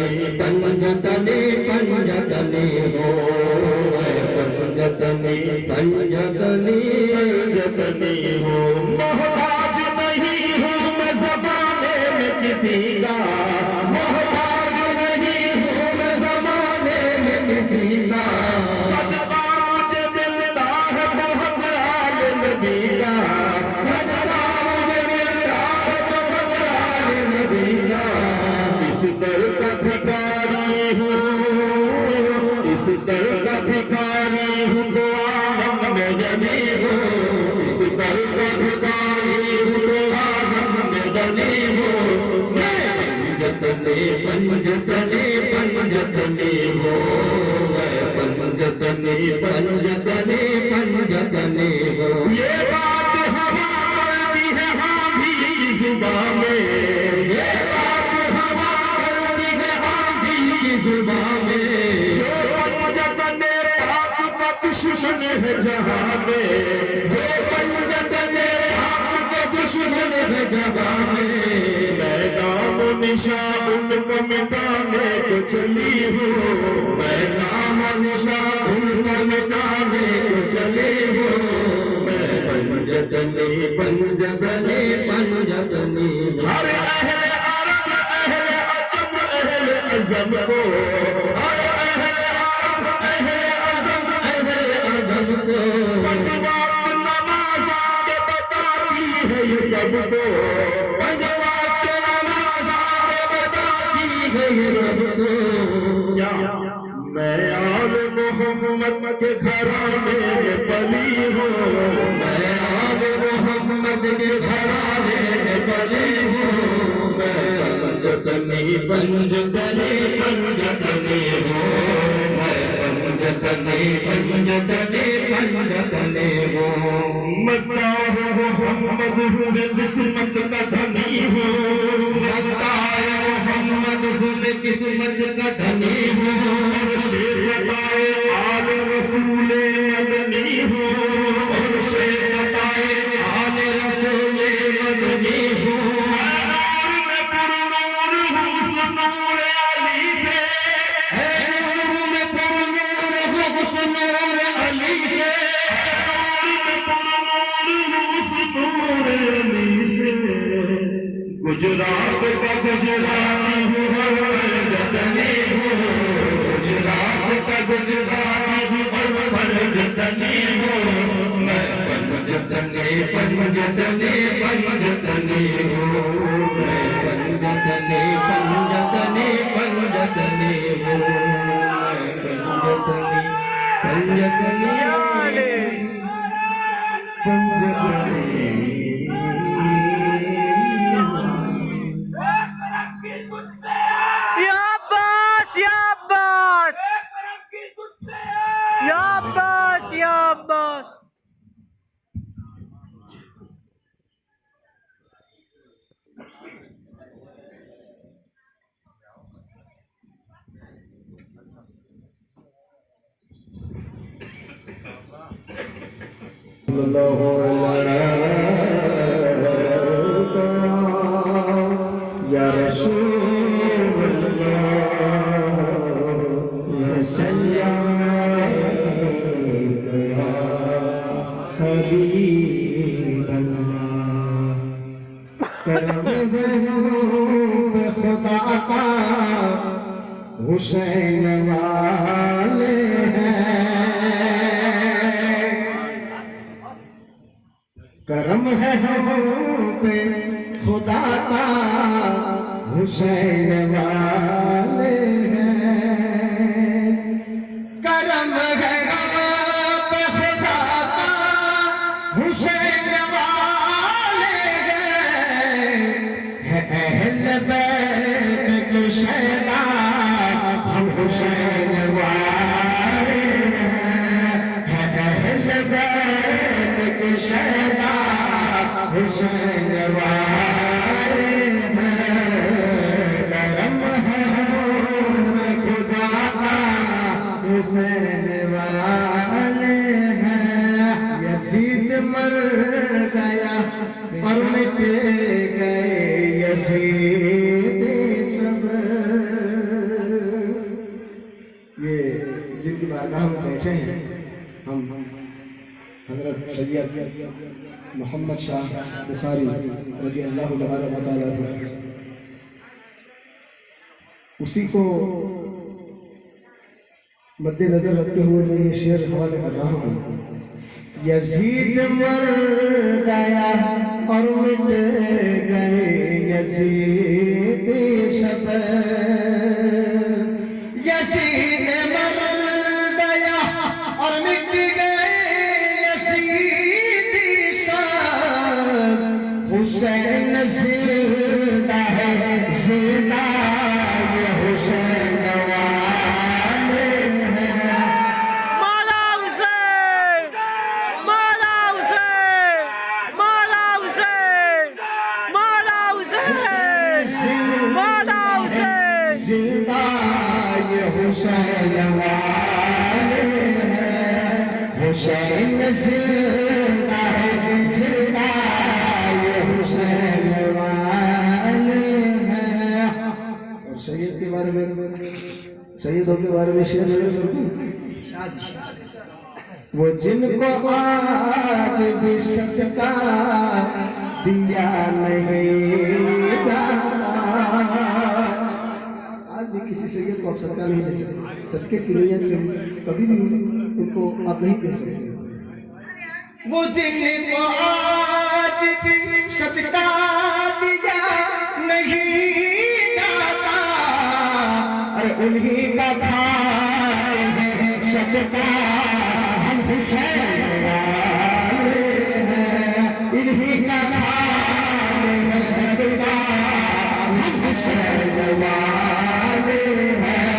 पंजतनी पंजतनी हो पंजतनी पंजतनी पंजतनी हो। मोहताज नहीं हूँ मैं ज़माने में किसी का, मोहताज नहीं हूँ मैं ज़माने में किसी का। सदका मुझे मिलता है बहुत आले नबी का, सदका मुझे मिलता है बहुत आले नबी का। इस दर का भिखारी हूँ, इस दर का भिखारी हूँ, दुआ में जमी हूँ। इस दर का भिखारी हूँ, दुआ में जमी हूँ। मैं पंजतनी पंजतनी पंजतनी हो, मैं पंजतनी पंजतनी पंजतनी हो। ये बात हवा करती है हाँ भी की जुबान में, ये बात हवा करती है हाँ भी की जुबान में। जो पंजतने पाक का दुश्मन है जहाँ में, जो पंजतने पाक का दुश्मन है जहाँ में। मैं नाम निशान उनको मिटाने को चली हूँ, मैं नाम निशान उनको मिटाने को चली हूँ। मैं पंजतनी पंजतनी पंजतनी। हर अहले अरब अहले अजम अहले अज़म को, हर अहले अरब अहले अज़म अहले अज़म को। पांच वक्त नमाज के बताती है ये सबको, पांच वक्त नमाज के बताती है ये सबको। क्या मैं आल मोहम्मद के घराने में पली हूँ, मैं आल मोहम्मद के घराने में पली हूँ। मैं पंजतनी पंजतनी पंजतनी हूँ, मैं पंजतनी पंजतनी पंजतनी हूँ। मत्ताह मोहम्मद हूँ मैं किस्मत का धनी हूँ, मत्ताह मोहम्मद हूँ मैं किस्मत का धनी हूँ। और शेर बताए आल रसूले मदनी हूँ, और शेर बताए आल रसूले मदनी हूँ। नूर में पुरनूर हूँ उस नूर अली से, नूर में पुरनूर हूँ उस नूर अली से, नूर में पुरनूर हूँ उस नूर अली से। गुजरात का गुजराती हूँ और पंजतनी हूँ, गुजरात का गुजराती हूँ और पंजतनी हूँ। मैं पंजतनी पंजतनी पंजतनी हूँ, मैं पंजतनी पंजतनी पंजतनी हूँ। पंजतनी पंजतनी या रसूल अल्लाह या सय्यद या हबीब अल्लाह। करम है खुदा का हुसैन वाले हैं, करम है हम पे खुदा का हुसैन वाले हैं। करम है हम पे खुदा का हुसैन वाले हैं। है अहले बैत के शहदा हम हुसैन वाले हैं। है अहले बैत के शहदा हुसैन वाले हैं। करम है खुदा का हुसैन वाले हैं। यजीद मर गया और मिट गए यजीद सब बारगाह में बैठे हैं हम हजरत सैयद मोहम्मद शाह बुखारी रज़ी अल्लाह तआला अन्हु, उसी को मद्देनजर रखते हुए मैं ये शेर हवाले कर रहा हूँ। यजीद मर गया और मिट गए यजीद सब, यजीद मर गया और मिट गए यजीद सब, हुसैन जिंदा है जिंदा ये हुसैन जिंदा ये हुसैन वाले हैं, हुसैन जिंदा है जिंदा ये हुसैन वाले हैं। और सैयद के बारे में, सैयदों के बारे में शेर कर दूं, वो जिनको आज भी सदका दिया नहीं जाता, आज भी किसी सैयद को आप सदका नहीं दे सकते, सदके की नीयत से कभी भी उनको आप नहीं दे सकते। वो जिनको आज भी सदका दिया नहीं जाता, अरे उन्हीं का भाई है सदका हम हुसैन वाले हैं, इन्हीं का भाई है सदका हम हुसैन वाले हैं,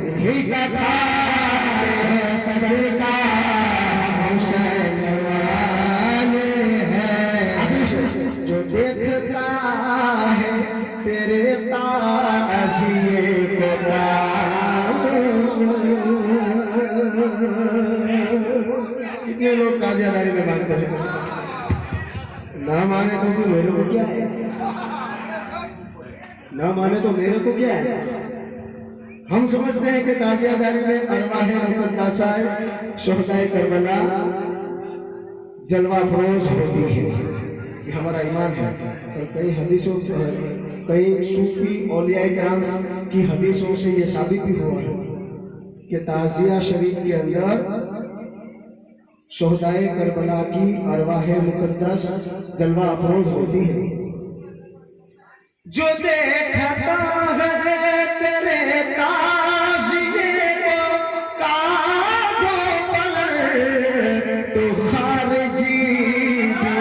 इन्हीं का भाई है सदका हम हुसैन वाले हैं। जो देखता है तेरे ताज़िए को कितने लोग ताज़ियादारी में मानते हैं, ना माने तो भी मेरे को क्या है, ना माने तो मेरे को क्या है। हम समझते हैं कि ताज़ियादारी में अरवाहे मुक़द्दसाए शुहदाए करबला जलवा फरोज होती है, ये हमारा ईमान है। और कई हदीसों से, कई सूफी औलिया किराम की हदीसों से ये साबित भी हुआ है कि ताज़िया शरीफ के अंदर शुहदाए करबला की अरवाहे मुक़द्दस जलवा अफरोज होती है। जो देखता है तेरे ताज़िए को कांधों पर, तो खारिजी भी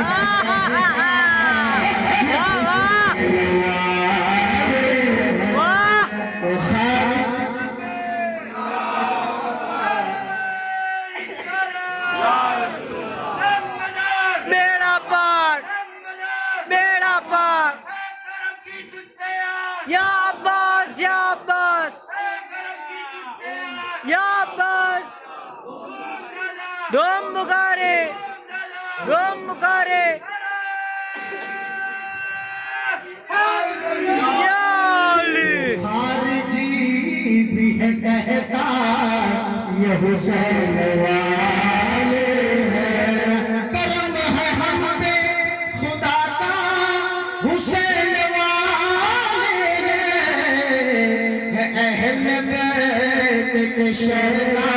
या अब्बास या अब्बास या अब्बास, धूम बुखारे धूम बुखारे या अली। खारिजी भी है कहता ये हुसैन वाले हैं, करम है हम पे खुदा का हुसैन वाले हैं, अहले बैत के शहरा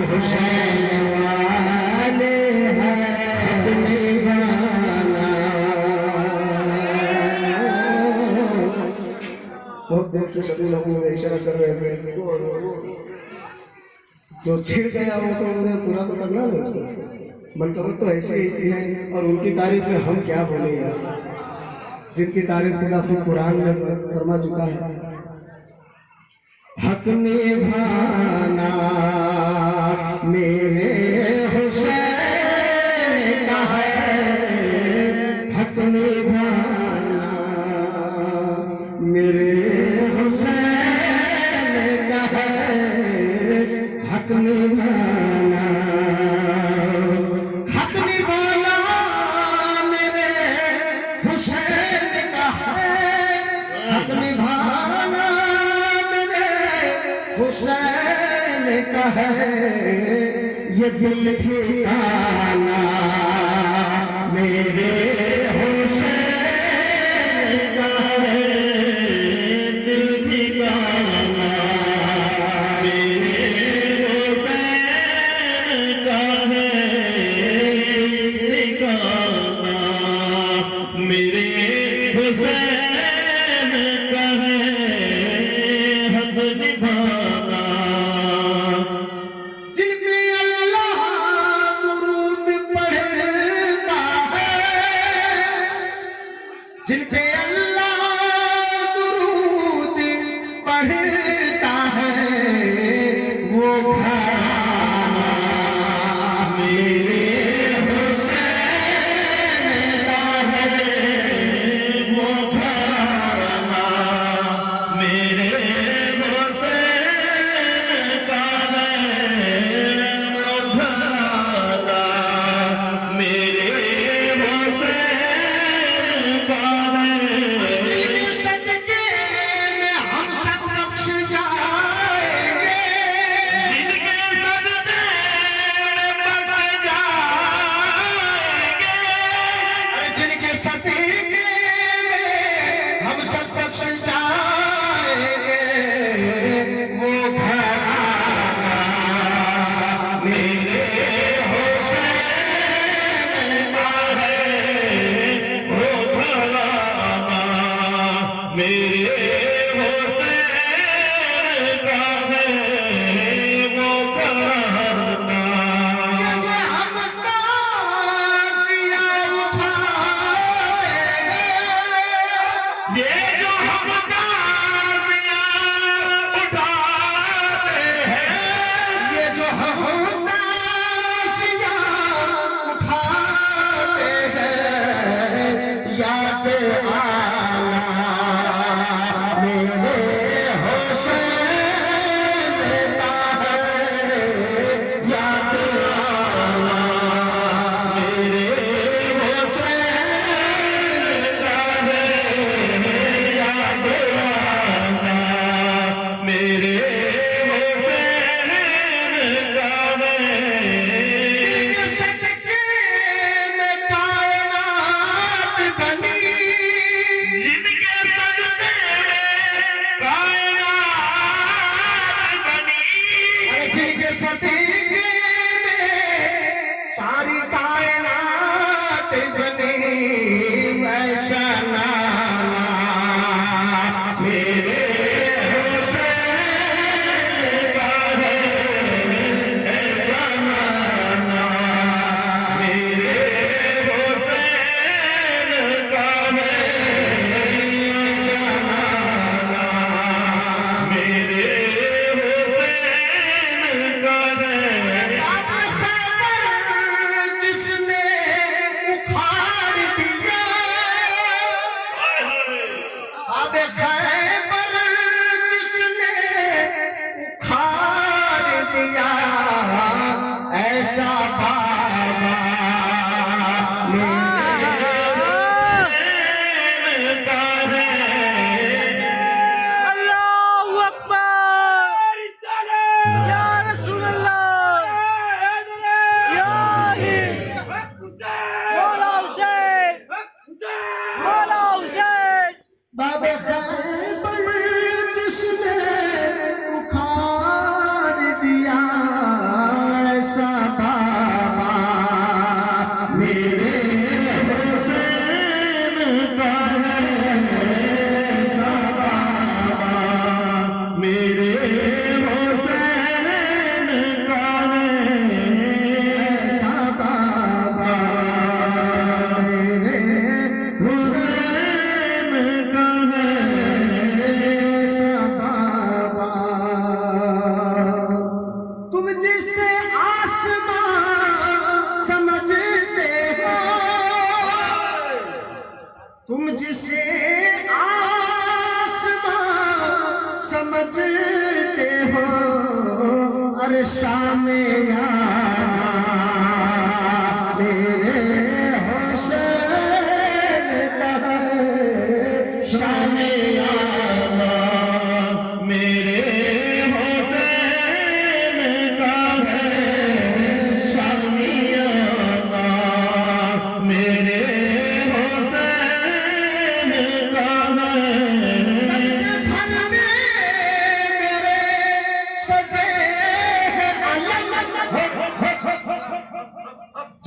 हुसैन वाले हैं, अपने गाना। बहुत देर से सभी लोग मुझे इशारा कर रहे थे, जो छिड़ गया वो तो मुझे पूरा तो करना है उसको। मनकबत तो ऐसी ऐसी है, और उनकी तारीफ में हम क्या बोले यार, जिनकी तारीफ खुदा खुद कुरान में फरमा चुका है। हक निभाना मेरे हुसैन का है, हक निभाना मेरे हुसैन का है, हक निभाना, हक निभाना मेरे हुसैन का है, हक निभाना मेरे हुसैन का है ये दिल ठिकाना, मेरे हुसैन का है दिल ठिकाना, मेरे हुसैन का है ठिकाना, मेरे हुसैन का है हक निभाना। जिन पे अल्लाह दुरूद पढ़ता है, जिन पे अल्लाह दुरूद पढ़ता है, वो घराना मेरे हुसैन का है, वो घराना मेरे हुसैन का है, वो घराना मेरे हुसैन का है। जिनके सदके में हम सब बख्श जाएंगे, जिनके सदके में बख्श जाएंगे, अरे जिनके सदके में हम सब बख्श जाएंगे, वो घराना मेरे हुसैन का है, वो घराना मेरे हुसैन का है, वो घराना। ये जो हम ताज़िया उठाएंगे, ये जो हम ताज़िया उठाते हैं, ये जो हम ताज़िया उठाते हैं, याद आना मेरे हुसैन का है, याद आना मेरे हुसैन का है, याद आना मेरे हुसैन का है। जिनके सदके में कायनात बनी, जिनके सदके में कायनात बनी, अरे जिनके सदके में सारी कायनात बनी, वैसा नाना मेरे हुसैन का है, ऐसा नाना मेरे हुसैन का है, ऐसा नाना मेरे हुसैन का है। अब खैबर जिसने उखाड़ दिया, अब खैबर जिसने उखाड़ दिया, ऐसा बाबा मेरे हुसैन का है। अल्लाहू अकबर। या रसूल अल्लाह। या अली। मौला हुसैन। मौला हुसैन। बाबा खैबर जिसने उखाड़ दिया, ऐसा बाबा मेरे हुसैन का है, ऐसा बाबा मेरे हुसैन का है, ऐसा बाबा मेरे हुसैन का है। ऐसा बाबा। तुम जिसे आसमां समझते हो, तुम जिसे आसमां समझते हो, अरे शामे आना मेरे हुसैन का है, शामे आना मेरे हुसैन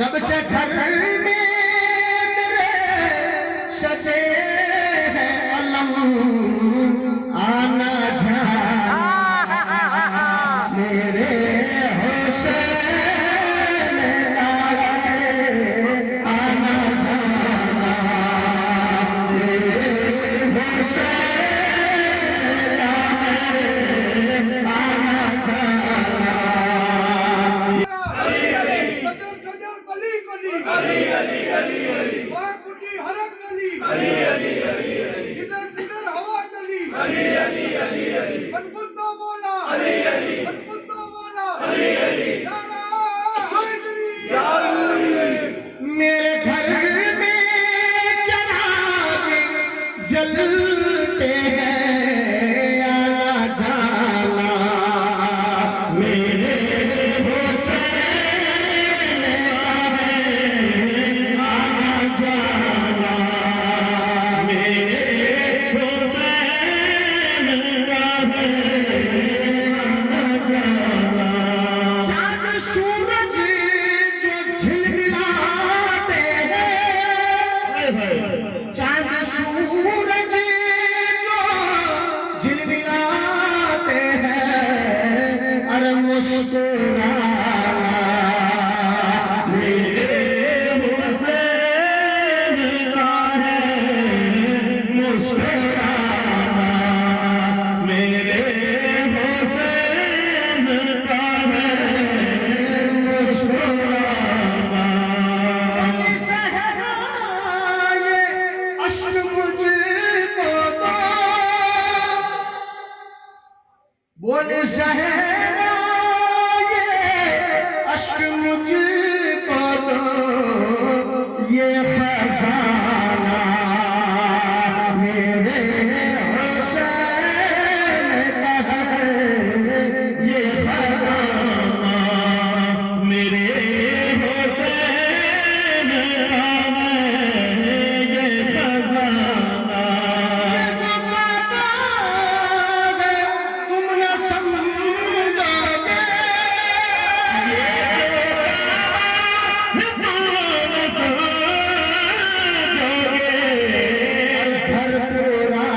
जब से घर में मेरे सजे हैं अलम, आना जाना मेरे हुसैन का है, आना जाना मेरे हुसैन का है, आना जाना। सजर सजर गली गली गली गली गली गली कुटी हरक गली गली गली गली जिधर जिधर हवा चली गली गली गली गली बनकुत्ता मौला गली गली बनकुत्ता मौला गली गली नारा हैदरी मेरे घर में चराग जलते हैं, आना जाना मेरे हुसैन का है, आना जाना मेरे हुसैन का है, आना जाना। चाँद सूरज जो झिलमिलाते हैं, चाँद सूरज जो झिलमिलाते हैं, अरे मुस्कुराना मेरे हुसैन का है, मुस्कुराना मेरे हुसैन का है, मुस्कुराना। सहराए अश्क मुझको दो, बोले सहराए अश्क मुझको दो, ये खजाना मेरे हुसैन का है, ये खजाना मेरे हुसैन का है, ये खजाना। ये जो बात है तुम न समझोगे, ये जो बात तुम न समझोगे, घर पूरा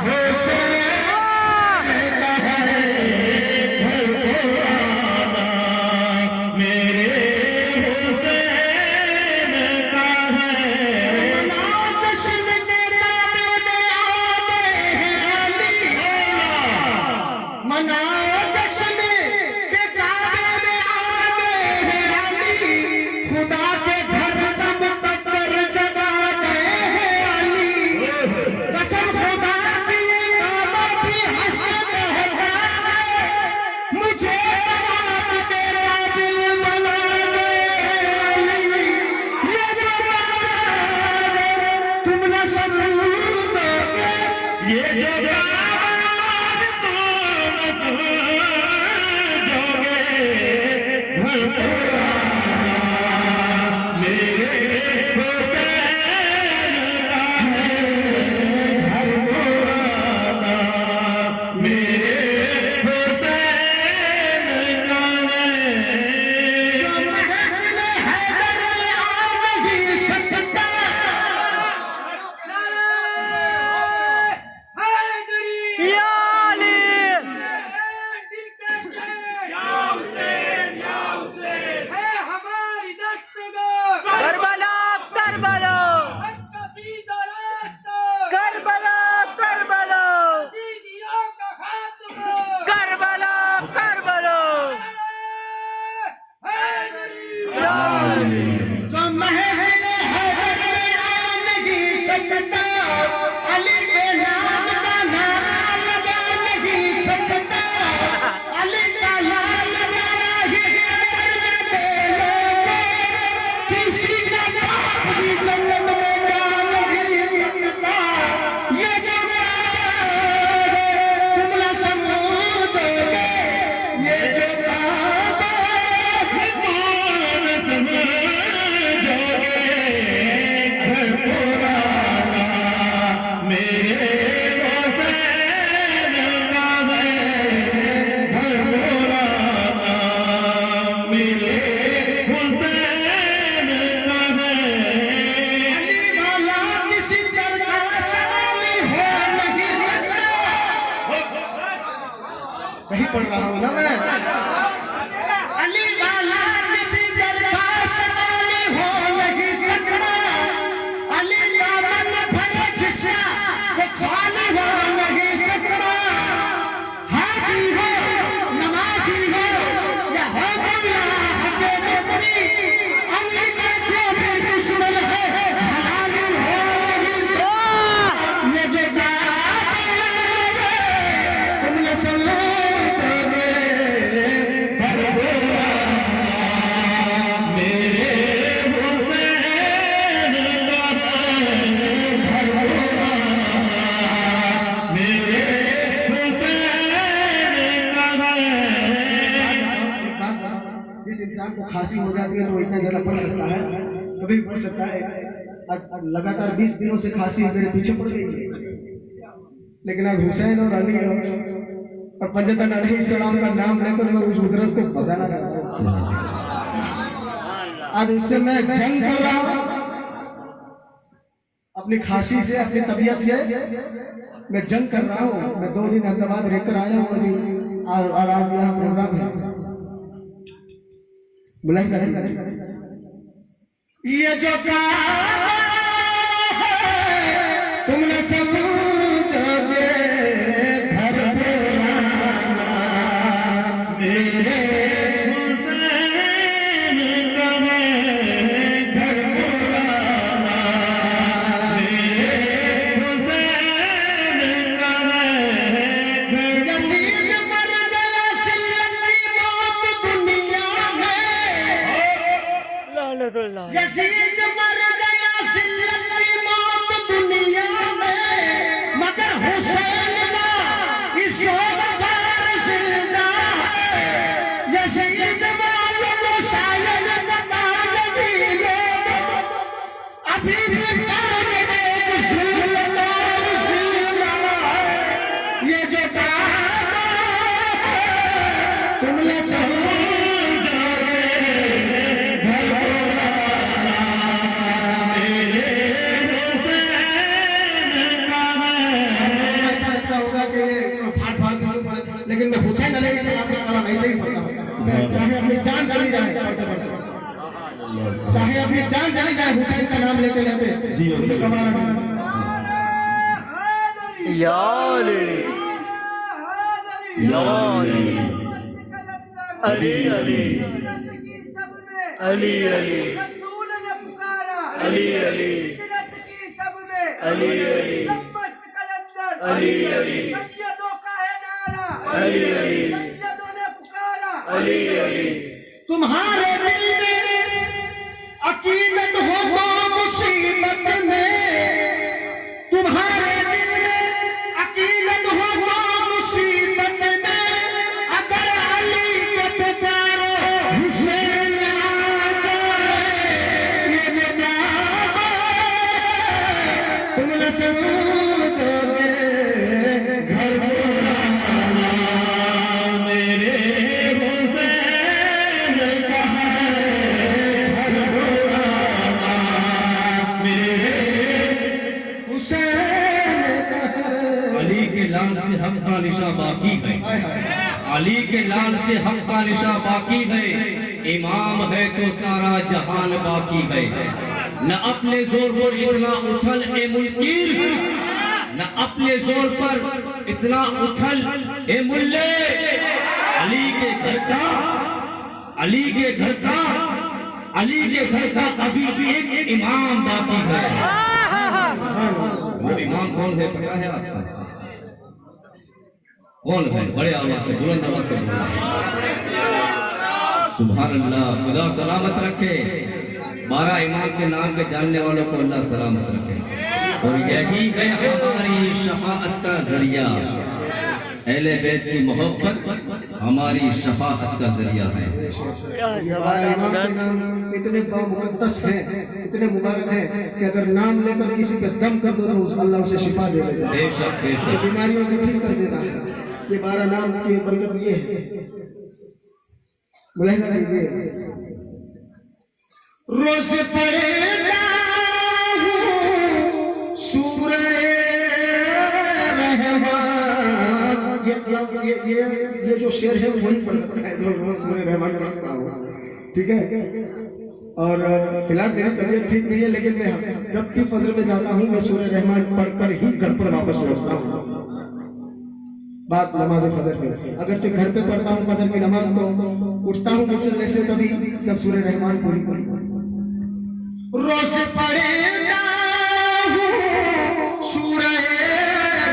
हुसैन का है, घर पुराना मेरे हुसैन का है। मनाओ जश्न के काबे में आते हैं अली, मनाओ जश्न के काबे में आते हैं अली, खुदा के घर का मुकद्दर जगाते हैं अली। कसम खुदा की ये काबा भी हसरत कहता है, मुझे तवाफ के काबिल बना दे अली। ये जो काबा है तुम न समझोगे, ये जो काबा है तुम न समझोगे, घर पुराना मेरे हुसैन का है, घर पुराना मेरे हुसैन का है। जो महफिल हैदर में आ नहीं सकता, हैदरी या अली दिल कहते या हुसैन है हमारी दस्तगीर करबला करबला सही पढ़ रहा हूँ ना मैं? अली वाला किसी दर का सवाल हो नहीं सकता, अली का मन भले जिसका वो खाली हो नहीं सकता। हाजी हो नमाजी हो या हो मुल्ला हके मुफ्ती, अली का जो भी दुश्मन है हलाली हो नहीं सकता। ये जो तुमने समझोगे जिस इंसान को खांसी हो जाती है तो वो इतना ज्यादा पढ़ सकता है, कभी भी पढ़ सकता है। आज लगातार 20 दिनों से खांसी मेरे पीछे पड़ गई है, लेकिन आज हुसैन और अली और पंजतन अलैहिस्सलाम का नाम लेकर मैं उस उधरस को भगाना चाहता हूँ। आज उससे मैं जंग कर रहा हूँ, अपनी खांसी से, अपनी तबीयत से मैं जंग कर रहा हूँ। मैं 2 दिन अहमदाबाद रहकर आया हूँ अभी, और आज यहाँ प्रोग्राम है। बुलाई ये जो तुमने समझोगे घर पुराना, मेरे हुसैन का घर पुराना, मेरे हुसैन का घर। यसीद मर गया सिल्लत की मौत दुनिया में, यसीद मर गया सिल्लत की मौत दुनिया में, मगर हुसैन का इस बार जिंदा है। यसीद वालों को शायद पता नहीं होगा, अभी भी प्यार में सुल्तान जिंदा है। ये जो दावा है तुमने समझोगे घर पुराना, मेरे हुसैन का ऐसा लगता होगा कि ये फाड़ फाड़ के पढ़े, लेकिन मैं हुसैन अलैहिस्सलाम का कलाम ऐसे ही पढ़ता हूँ। चाहे अपनी जान चली जाए पढ़ते पढ़ते, चाहे अपनी जान चली जाए हुसैन का नाम लेते लेते, मुझे कमाना नहीं। अली अली अली अली अली अली अली अली अली अली अली अली अली अली। तुम्हारे दिल में अकीदत हो तो मुसीबत में, तुम्हारे दिल में अकीदत हो तो मुसीबत में, अगर अली को पुकारो हुसैन आ जाए। ये जो दावा तुमने समझोगे घर पुराना, मेरे हुसैन का घर पुराना, मेरे हुसैन का। अली के लाल से हक का निशा बाकी है, अली के लाल से हक का निशा बाकी है। इमाम है तो सारा जहान बाकी है। न अपने जोर पर इतना उछल ए मुनकीर, न अपने जोर पर इतना उछल ए मुल्ले। अली के घर का, अली के घर का, अली के घर का अभी भी एक इमाम बाकी है। वो इमाम कौन है पता है आपको? कौन है? बड़े आवाज से, बुलंद आवाज से बोलना। सुभान अल्लाह। खुदा सलामत रखे। 12 इमाम के नाम के जानने वालों को अल्लाह सलामत रखे। और यही है हमारी शफाअत का जरिया। अहले बैत की मोहब्बत हमारी शफाअत का जरिया है। हमारा इमाम के नाम इतने मुकद्दस हैं, इतने मुबारक हैं कि अगर नाम लेकर किसी पे दम कर दो तो अल्लाह उसे शिफा दे देगा। बेशक बेशक। बीमारियों को ठीक कर देता है। ये 12 नाम की बरकत ये है। मुलाहिजा कीजिए। रोज पढ़ता हूँ सूरह रहमान, ये कलम ये जो शेर है वही पढ़ सकता है जो रोज सूर्य रहमान पढ़ता हूँ, ठीक है। और फिलहाल मेरी तबीयत ठीक नहीं है, लेकिन मैं जब भी फजर में जाता हूँ मैं सूर्य रहमान पढ़कर ही घर पर वापस लौटता हूँ। बात नमाज फजर में, अगर घर पे पढ़ता हूँ फजर की नमाज तो उठता हूँ मुसल्ले से तभी जब सूर्य रहमान पूरी करूँ। रोज पढ़ेगा हूँ सूरह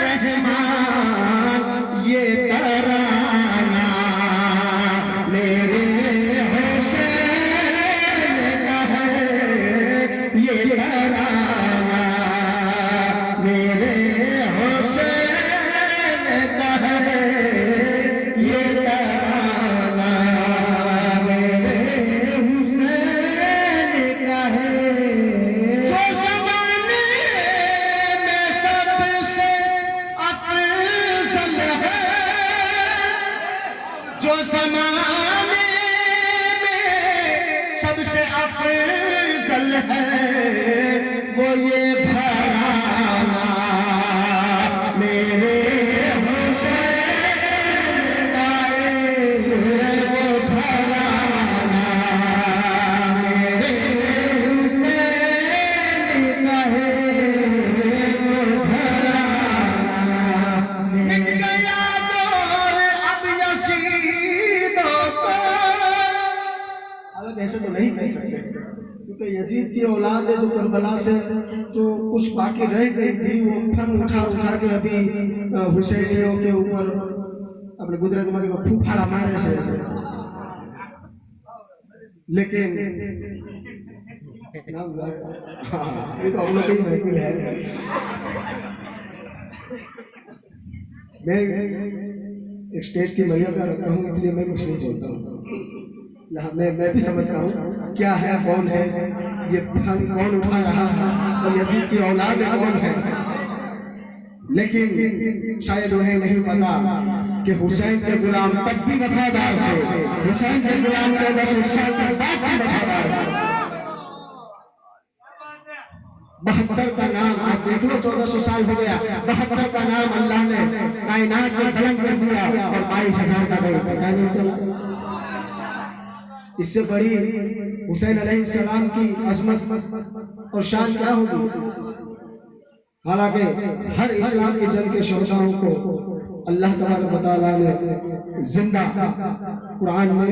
रहमान ये तराना मेरे हुसैन का है, ये तराना मेरे हुसैन का है, ये तराना मेरे हुसैन का है। जो ज़माने में सबसे अफज़ल है, जो ज़माने में सबसे अफज़ल है वो ये घराना मेरे हुसैन का है, वो घराना मेरे हुसैन का है, वो घराना। मिट गया दौर अब यज़ीदों का। हालांकि ऐसे तो नहीं कह सकते, क्योंकि यजीद की औलाद है जो करबला से जो कुछ बाकी रह गई थी वो फन उठा उठा के अभी हुसैनियों के ऊपर अपने गुजरात में तो फूफाड़ा मारे से। लेकिन हाँ, ये तो हम लोग की महफिल है। मैं एक स्टेज की मर्यादा रखता हूँ, इसलिए मैं कुछ नहीं बोलता हूँ। मैं भी समझता हूँ क्या है कौन है ये फन कौन उठा रहा है और यजीद की औलाद कौन है, लेकिन शायद उन्हें नहीं पता कि हुसैन के गुलाम तब भी वफादार थे। हुसैन के गुलाम 1400 साल के बाद भी वफादार थे। 72 का नाम आप देख लो, 1400 साल हो गया, 72 का नाम अल्लाह ने कायनात में बुलंद कर दिया और 22,000 का नहीं पता नहीं चला। इससे बड़ी हुसैन अलैहिस्सलाम की अजमत और शान क्या होगी। हालांकि हर इस्लाम की जंग के शोहदाओं को अल्लाह तबारक व तआला ने जिंदा कुरान में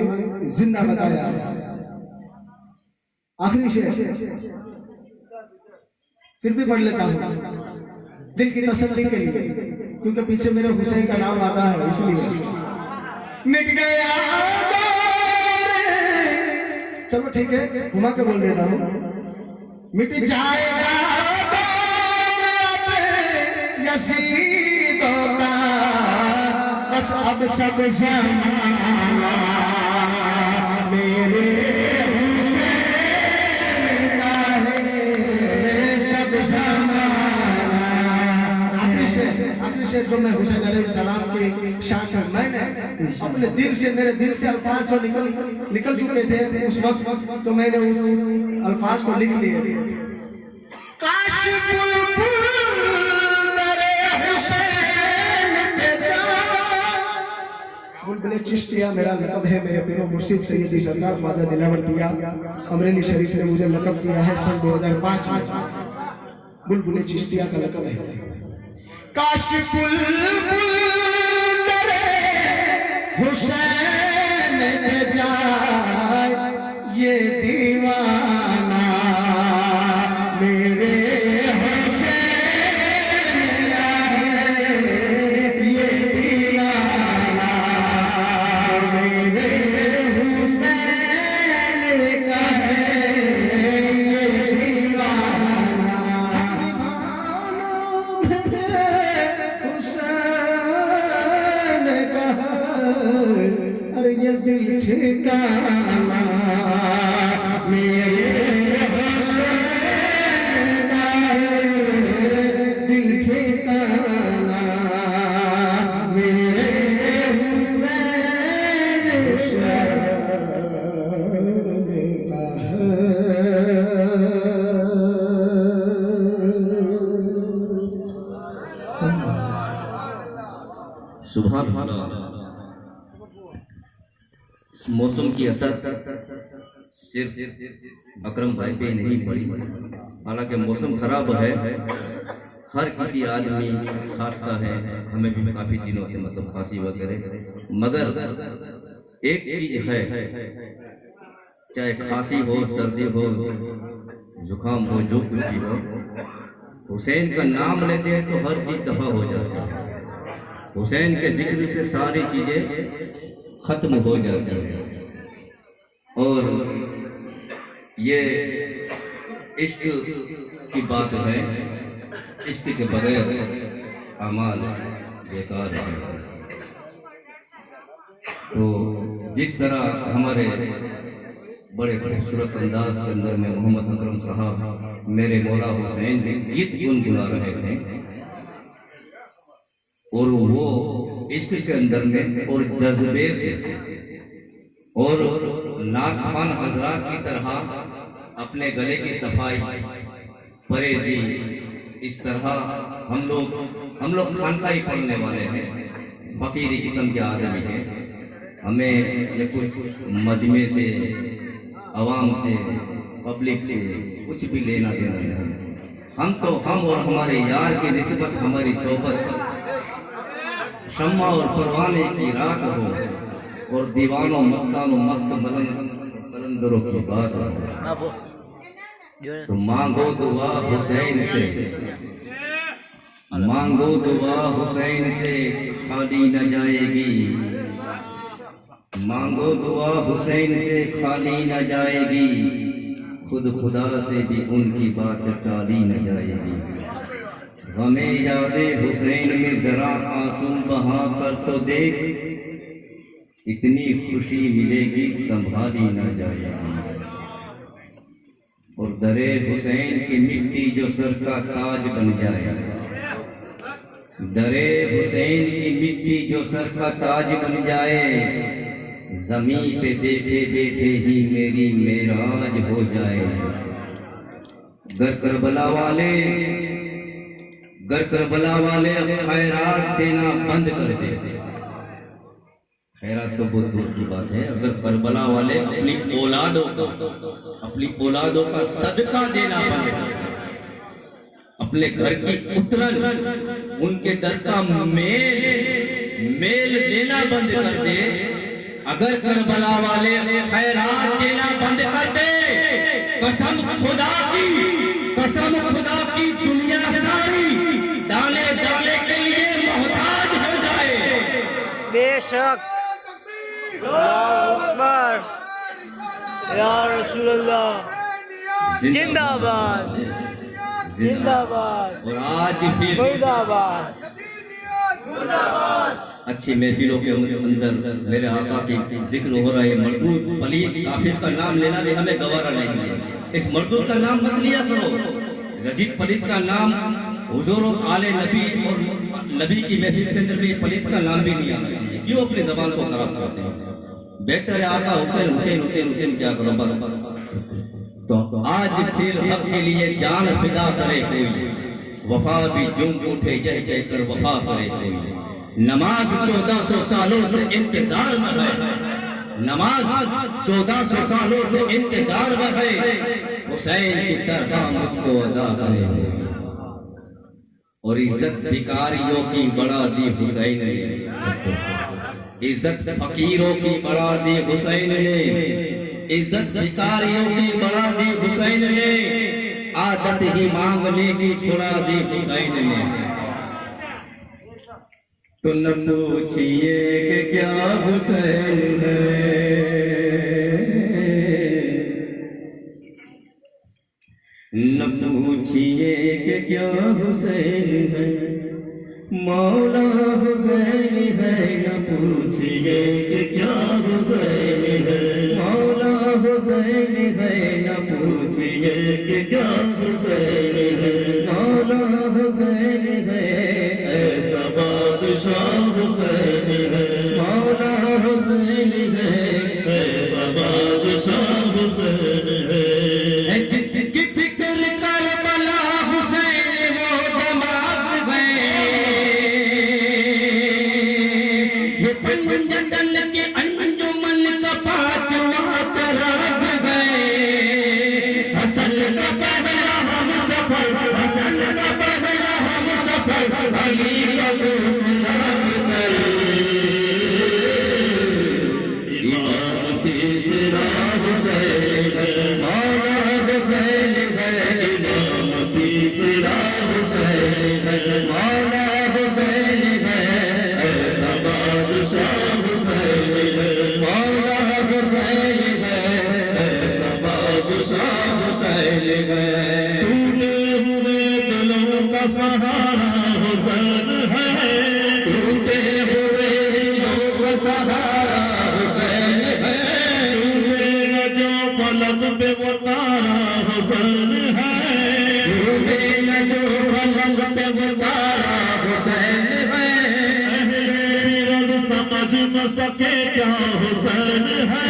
जिंदा बताया। आखिरी शेर फिर भी पढ़ लेता हूँ दिल की तसल्ली के लिए, क्योंकि पीछे मेरे हुसैन का नाम आता है इसलिए। मिट गया चलो ठीक है, घुमा के बोल देता हूँ। मिट जाएगा यज़ीदों का बस अब सब ज़माना मेरे हुसैन का है, सब ज़माना। आखिरी शेर जो मैं हुसैन अलैहिस्सलाम की शान में मैंने अपने दिल से, मेरे दिल से अल्फाज जो निकल चुके थे उस वक्त, तो मैंने उस अल्फाज को लिख लिए थे। काश बुलबुल दरे हुसैन पे जाए। बुलबुल चिश्तिया मेरा लक़ब है, मेरे पीरो मुर्शिद सैयदी सरकार ख्वाजा दिलावर पिया अमरेली शरीफ ने मुझे लक़ब दिया है सन 2005 में। बुलबुल चिश्तिया का लक़ब है। काश बुलबुल दरे हुसैन पे जाए ये दीवाना मेरे हुसैन का है, ये दीवाना मेरे हुसैन का है, ये दीवाना। अरे ये दिल ठिकाना मेरे हुसैन का है, दिल ठिकाना मेरे हुसैन का है। सुभान अल्लाह। इस मौसम की असर सिर्फ अकरम भाई पे नहीं पड़ी, हालांकि मौसम खराब है, हर किसी आदमी खांसता है, हमें भी काफी दिनों से मतलब खांसी वगैरह, मगर एक चीज है, चाहे खांसी हो, सर्दी हो, जुकाम हो, जो कुछ भी हो, हुसैन का नाम लेते हैं तो हर चीज दफा हो जाती है। हुसैन के जिक्र से सारी चीजें खत्म हो जाती हैं। और ये इश्क की बात है, इश्क के बगैर अमाल बेकार है। तो जिस तरह हमारे बड़े खूबसूरत अंदाज के अंदर में मोहम्मद अकरम साहब मेरे मौला हुसैन के गीत गुनगुना रहे थे, और वो इश्क के अंदर में और जज्बे से और नाग खान हजरात की तरह अपने गले की सफाई, परहेजी, इस तरह हम लोग खानकाही पढ़ने वाले हैं, फकीरी किस्म के आदमी हैं, हमें ये कुछ मजमे से, अवाम से, पब्लिक से कुछ भी लेना देना नहीं। हम और हमारे यार की निस्बत, हमारी सोबत शम्मा और परवाने की रात हो, और दीवानों मस्तानों मस्त बलंदरों की बात हो। तो मांगो दुआ हुसैन से, मांगो दुआ हुसैन से, खाली न जाएगी। मांगो दुआ हुसैन से, खाली न जाएगी। खुद खुदा से भी उनकी बात टाली न जाएगी। हमें यादे हुसैन में जरा आंसू बहा कर तो देख, इतनी खुशी मिलेगी संभाली न जाएगी। और दरे हुसैन की मिट्टी जो सर का ताज बन जाए, दरे हुसैन की मिट्टी जो सर का ताज बन जाए, जमीन पे बैठे बैठे ही मेरी मेराज हो जाए। गर करबला वाले खैरात देना बंद कर दे। खैरात तो बहुत दूर की बात है, अगर करबला वाले अपनी औलादों का सदका देना बंद कर दे, अपने घर की उतरन, उनके दर का मेल देना बंद कर दे, अगर करबला वाले खैरात देना बंद कर दे, कसम खुदा की दुनिया सारी दाने दाने के लिए मोहताज हो जाए। बेशक। अल्लाहु अकबर, या रसूलल्लाह, जिंदाबाद जिंदाबाद। और आज फिर मुर्दाबाद। अच्छी महफिलों के अंदर मेरे आका की जिक्र हो रहा है। मरदूद पलीद काफिर का नाम लेना भी हमें गवारा नहीं है। इस मरदूद का नाम मत लिया करो, रजीद पलीद का नाम हुजूर आले नबी और नबी की महफिल के अंदर में पलीद का नाम भी नहीं आना चाहिए। क्यों अपनी जबान को खराब करते हैं? बेहतर है आका हुसैन हुसैन हुसैन हुसैन क्या करो बस। तो आज फिर हक के लिए जान फिदा करे कोई, वफा भी जुम उठे यह कहकर वफा करे कोई। नमाज 1400 सालों से इंतजार में है, नमाज 1400 सालों से इंतजार में है, हुसैन की तरह मुझको अदा करे। और इज्जत भिखारियों की बढ़ा दी हुसैन ने, इज्जत फकीरों की बढ़ा दी हुसैन ने, इज्जत भिखारियों की बढ़ा दी हुसैन ने, आदत ही मांगने की छुड़ा दी हुसैन ने। तो न पूछिए कि क्या हुसैन है, न पूछिए कि क्या हुसैन है, मौला हुसैन है। न पूछिए कि क्या हुसैन है, मौला हुसैन है। न पूछिए कि क्या हुसैन है, मौला हुसैन है। ऐसा बादशाह हुसैन है, मौला हुसैन है। ऐसा बादशाह हुसैन है, जिसकी फिक्र करबला हुसैन वो जमात गए, वतन के अंजुमन का पांचवा चराग है। हसन का पहला हम सफर, हसन का पहला हम सफर, अली का दूसरा अवसर, इमाम तीसरा हुसैन है, मौला हुसैन है, इमाम तीसरा हुसैन है, मौला हुसैन है, ऐसा बादशाह हुसैन है, मौला हुसैन है, ऐसा बादशाह हुसैन है। टूटे हुए दिलों का सहारा हुसैन है, टूटे हुए दिलों का सहारा हुसैन है, टूटे न जो पलक पे वो तारा हुसैन है, टूटे न जो पलक पे वो तारा हुसैन है। अहले फिरद समझ न सके क्या हुसैन है,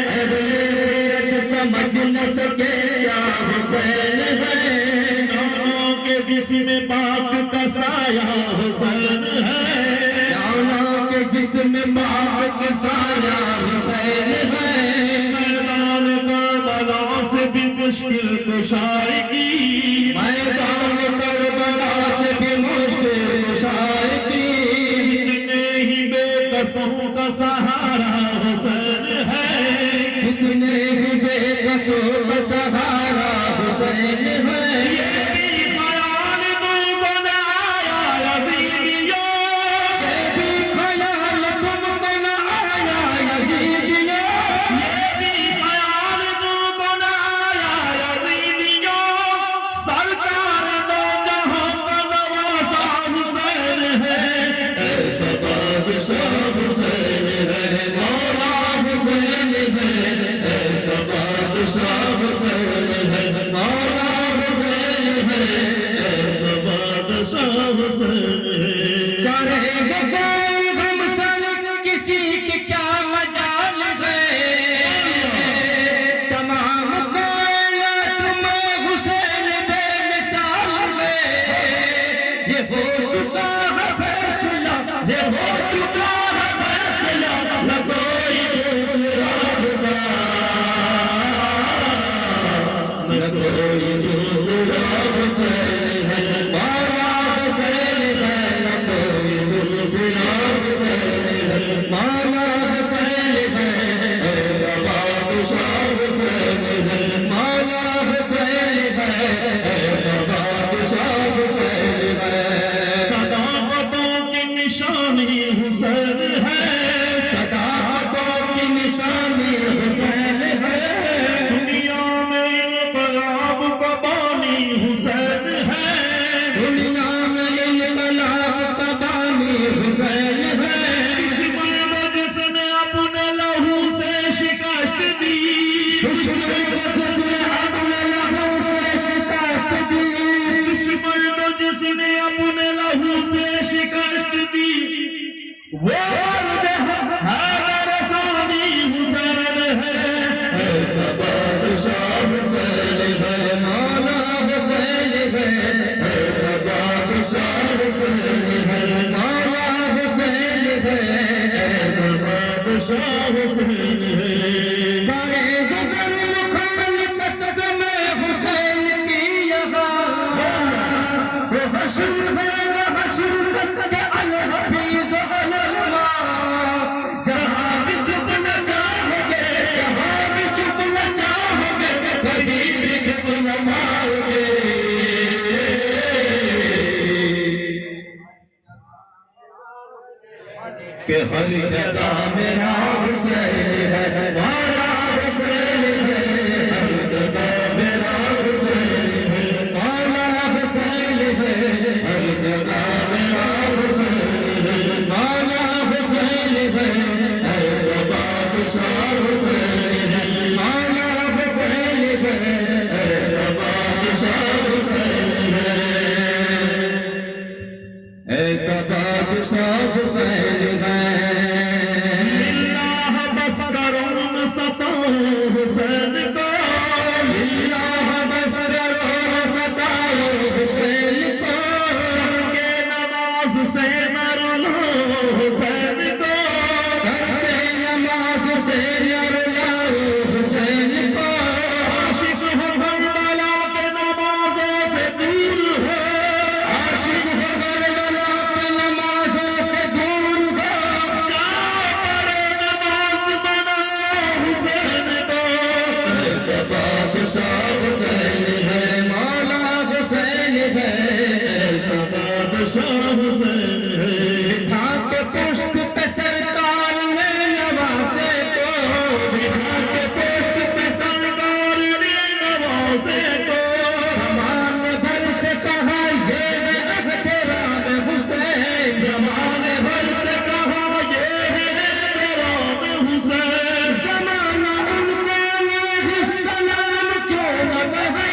अहले फिरद समझ न सके क्या हुसैन है। नानों के जिस्म पाक का साया हुसैन है, नानों के जिस्म पाक का साया हुसैन है। मैदान करबला से भी मुश्किल कुशाई, मैदान करबला से भी मुश्किल कुशाई, कितने ही बेकसों का सहारा हुसैन है, कितने ही बेकसों का सहारा हुसैन है। ये भी ख्याल तुमको न आया यज़ीदियों, ये भी ख्याल तुमको न आया यज़ीदियों, ये भी ख्याल तुमको न आया यज़ीदियों। सरकार दो जहां का नवासा हुसैन है, ऐसा बादशाह हुसैन है, मौला हुसैन है, ऐसा बादशाह हुसैन है, मौला हुसैन है, ऐसा बादशाह हुसैन है। करेगा कोई हमसन किसी की क्या मजाल है, तमाम कायनात में हुसैन बेमिसाल है। ये हो चुका है फैसला, ये हो चुका है फैसला, न कोई दूसरा खुदा, न कोई दूसरा हुसैन है, मौला हुसैन है, न कोई दूसरा हुसैन है, मौला हुसैन है, ऐसा बादशाह हुसैन है, मौला हुसैन है, ऐसा बादशाह हुसैन है। सदाकतों की निशानी हुसैन है, सदाकतों की निशानी हुसैन है। दुनिया में इनकलाब का बानी हुसैन है, दुनिया में इनकलाब का बानी हुसैन है। दुश्मन को जिसने अपने लहू से शिकस्त दी, दुश्मन को जिसने अपने लहू से शिकस्त दी, दुश्मन को जिसने अपने लहू से शिकस्त दी, वो मर्द हैदर सानी हुसैन है, ऐसा बादशाह हुसैन है, मौला हुसैन है, ऐसा बादशाह हुसैन है, मौला हुसैन है, ऐसा बादशाह हुसैन है। करेगा गर्म मुखालिफत में हुसैन की यहाँ, वो हश्र होगा हश्र के अल-हफीज़ अल-उलमा। जहाँ भी छुपना चाहोगे, जहाँ भी छुपना चाहोगे, कहीं भी छुप न पाओगे। कि हर जगह मेरा हुसैन है, मौला हुसैन है, हर जगह मेरा हुसैन है, मौला हुसैन है, हर जगह मेरा हुसैन है, मौला हुसैन है, ऐसा बादशाह हुसैन है, मौला हुसैन है, ऐसा बादशाह हुसैन है, ऐसा बादशाह हुसैन है। लिल्लाह बस करो न सताओ हुसैन को, लिल्लाह बस करो न सताओ हुसैन को, के नमाज से न रुलो हुसैन को, हुसैन है। बिठा के पुष्ट पे सरकार ने नवासे को, बिठा के पोस्ट पे सरकार ने नवासे को, जमाने भर से कहा ये है एहतराम हुसैन, जमाने भर से कहा ये है एहतराम हुसैन। जमाना उनको अलैहिस्सलाम क्यों न कहे,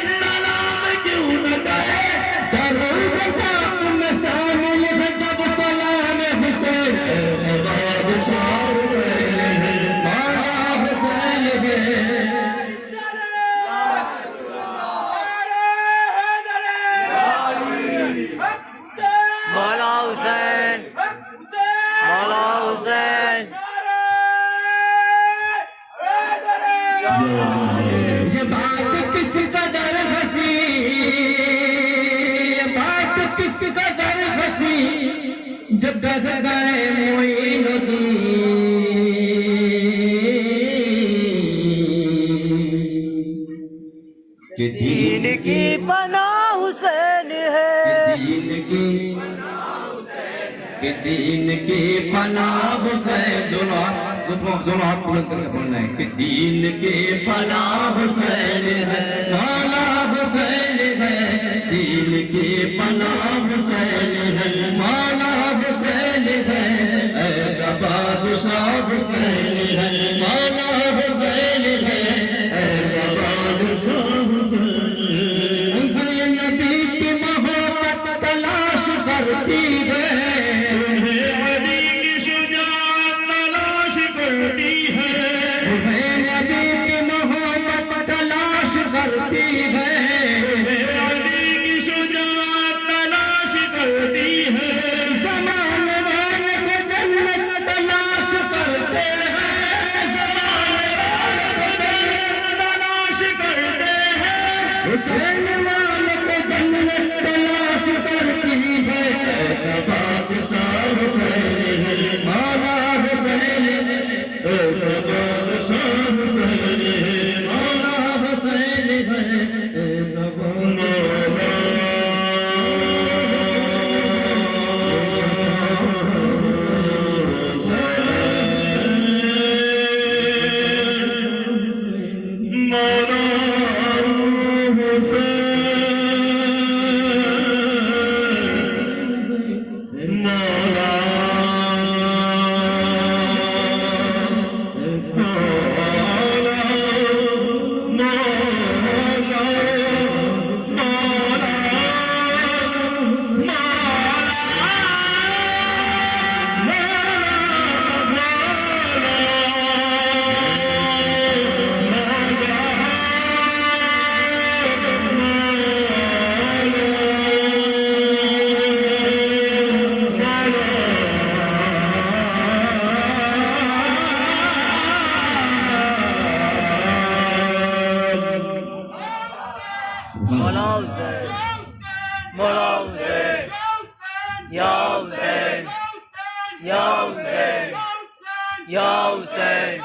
सलाम क्यों न कहे, दरूद पाक में शामिल है जब सलाम हुसैन, बादशाह हुसैन है। मौला हुसैन है। मौला हुसैन, मौला हुसैन। ये बात किस कदर हंसी, ये बात किस कदर हंसी, जब दस गए मोइनुद्दीन के दीन की पनाह हुसैन है, दीन की पनाह हुसैन। दोनों हाथ बुलंद करके बोलना है कि दीन की पनाह हुसैन है, मौला हुसैन है। दीन की पनाह हुसैन है, मौला हुसैन है। ऐसा बादशाह हुसैन है, मौला हुसैन है। ऐसा बादशाह हुसैन है। नबी की मोहब्बत तलाश करती है, अली की शुजाअत तलाश करती है, नबी की मोहब्बत तलाश करती है। अली की शुजाअत तलाश करती है। ज़माने वाले को जन्नत तलाश करते हैं, ज़माने वाले को जन्नत तलाश करते हैं। हुसैन वाले को जन्नत तलाश करती है। ऐसा बादशाह हुसैन है, मौला हुसैन है। ऐसा बादशाह हुसैन है, मौला हुसैन है। ऐसा मौला हुसैन, मौला मौला हुसैन, मौला हुसैन, या हुसैन, या हुसैन, या हुसैन,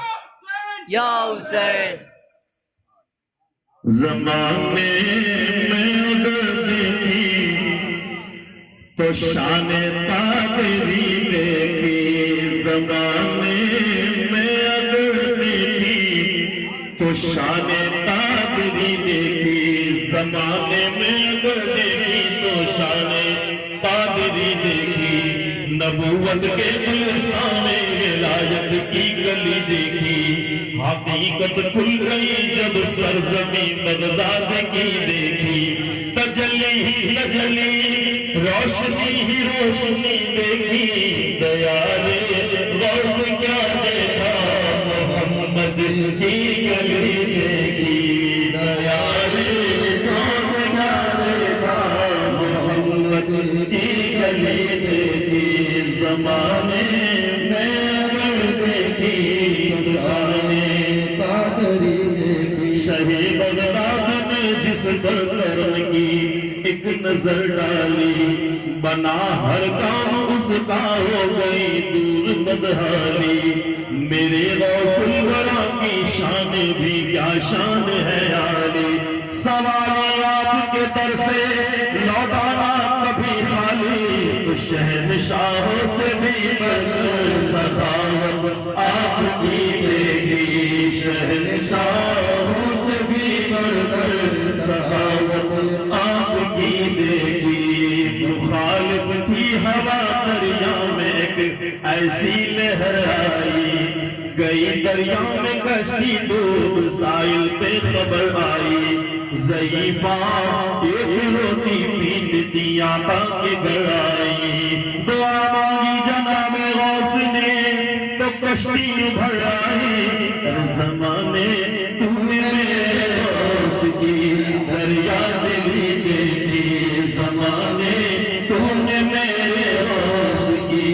या हुसैन। ज़माने में अगर देखी तो शान ताबरी देखी, ज़माने में अगर देखी तो शान ताबरी देखी, ज़माने में अगर देखी तो शान ताबरी देखी। नबूवत के गुलिस्तान विलायत की गली देखी, हकीकत खुल गई जब सरजमी बगदाद की देखी। तजल्ली ही तजल्ली, रोशनी ही रोशनी देखी। दयारे गौस क्या देखा, मोहम्मद की गली देखी। दयारे गौस क्या देखा, मोहम्मद की गली देखी। ज़माने में अगर देखी तो शाने तादरी देखी। शही बगदाद में जिस पर करम की एक नजर डाली, बना हर काम उसका हो गई दूर बदहाली। मेरे गौसुल वरा की शान भी क्या शान है आली। सवाल आपके दर से शहनशाहों से भी बढ़कर सखावत आपकी देखी, शहनशाहों से भी बढ़कर सखावत आपकी देखी। मुखालिफ थी हवा दरिया में एक ऐसी लहर आई, गई दरिया में कश्ती डूब साहिल पे खबर आई। ज़ईफ़ा एक रोटी पीती आका के घर आई, दुआ मांगी जनाबे गौस ने तो कश्ती भर आई। हर ज़माने तूने मेरे गौस की दरिया दिली देखी, ज़माने तूने मेरे गौस की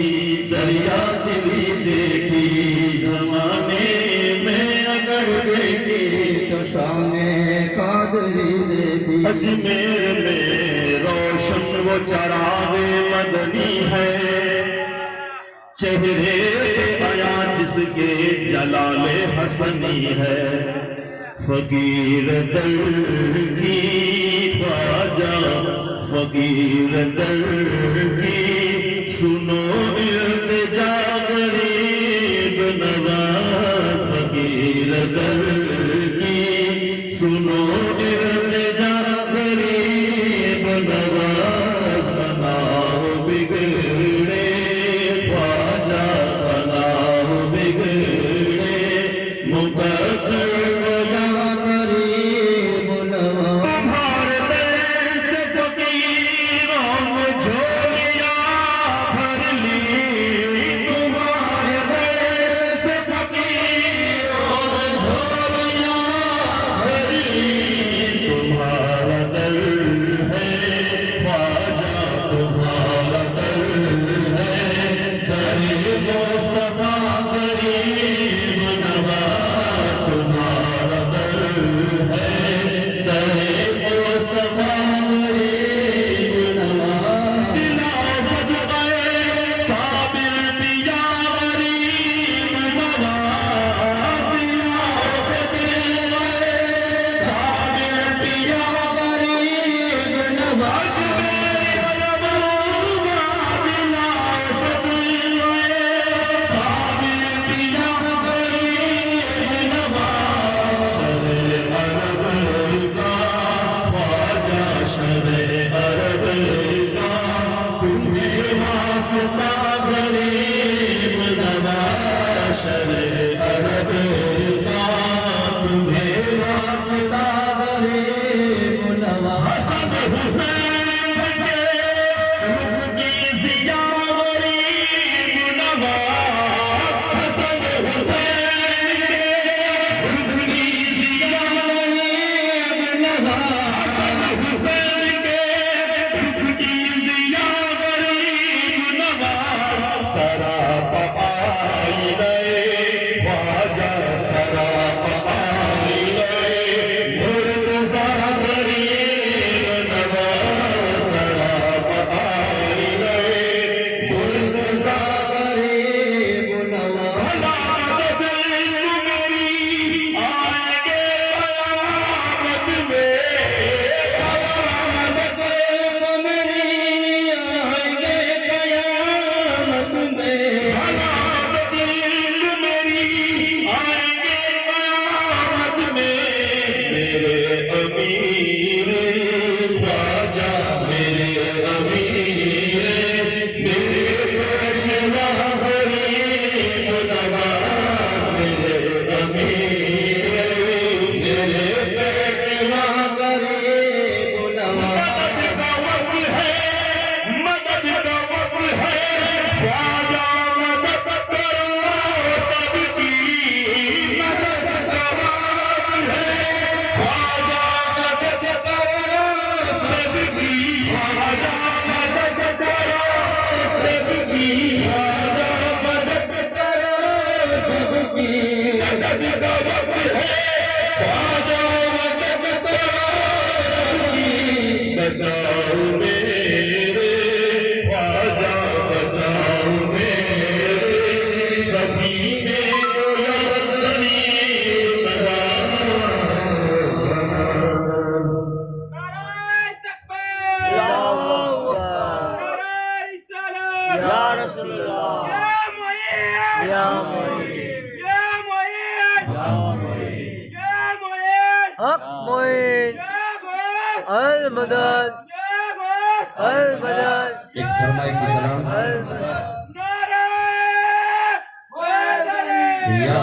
दरिया दिली देखी। ज़माने में अगर देखी तो शाने कादरी देखी। अजमेर में रोशन वो चरागे मदनी है, चेहरे पे आया जिसके जलाले हसनी है। फकीर दर की ख्वाजा फकीर दर की सुनो इल्तिजा गरीब नवाज, फकीर दर की सुनो इल्तिजा गरीब नवाज। बनाओ बिगड़े ख्वाजा बनाओ बिगड़े मुकद्दर ख्वाजा मदद अल मदद अल मदद एक फरमाइशी कलाम या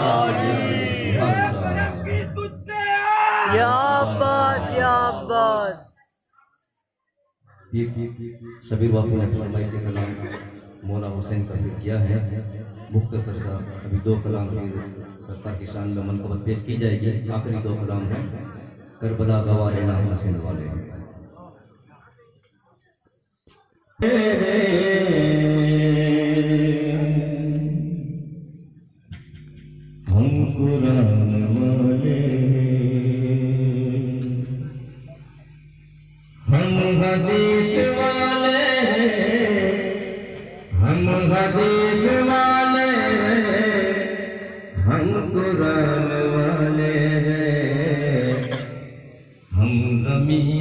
सुभान अल्लाह। या अब्बास या अब्बास। शबीर बापू ने फरमाइशी कलाम मौला हुसैन का फिर किया है। मुख्तसर सा अभी 2 कलाम सरकार की शान में मनकबत पेश की जाएगी। आखिरी 2 कलाम है करबला गवारे ना हसन वाले। हम कुरान वाले हम हदीस वाले हम हदीस वाले